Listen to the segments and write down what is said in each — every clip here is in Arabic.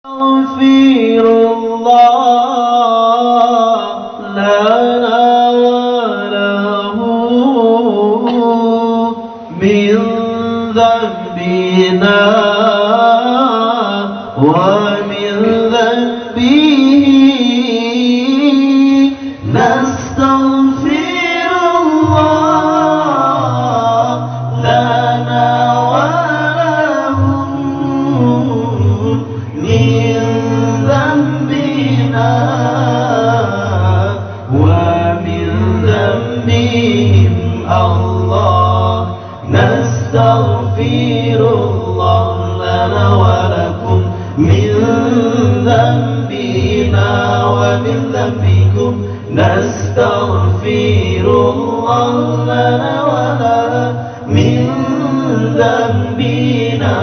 أستغفر الله لنا وله من ذنبنا ومن ذنبه نستغفر الله لنا وله من ذنبنا ومن ذنبهم الله نستغفر الله لنا ولكم من ذنبنا ومن ذنبكم نستغفر الله لنا ولها من ذنبنا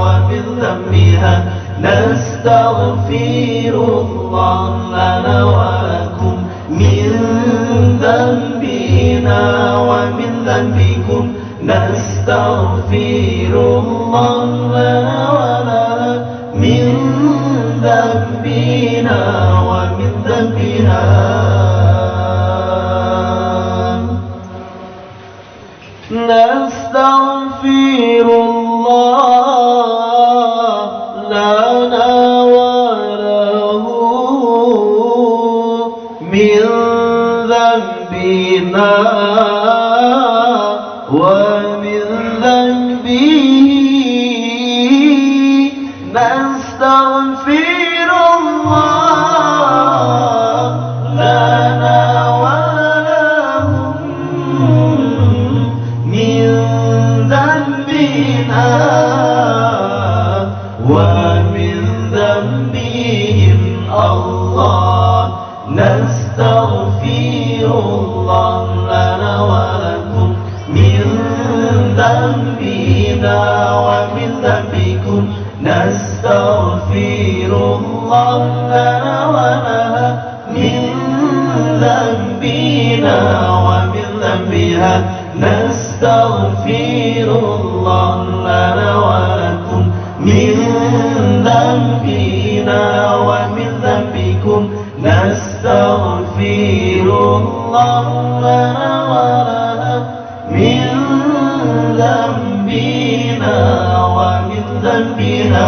ومن ذنبها نستغفر الله لنا ولكم من ذنبنا ومن ذنبكم نستغفر الله لنا ولها من ذنبنا ومن ذنبها نستغفر الله لنا وله من ذنبنا ومن ذنبه نستغفر الله لنا وله من ذنبنا ومن ذنبهم الله نستغفر الله لنا ولكم من ذنبنا ومن ذنبكم نستغفر الله لنا ولها من ذنبنا ومن ذنبها نستغفر الله لنا ولكم من ذنبنا ومن ذنبكم نستغفر الله لنا ولها من ذنبنا ومن ذنبها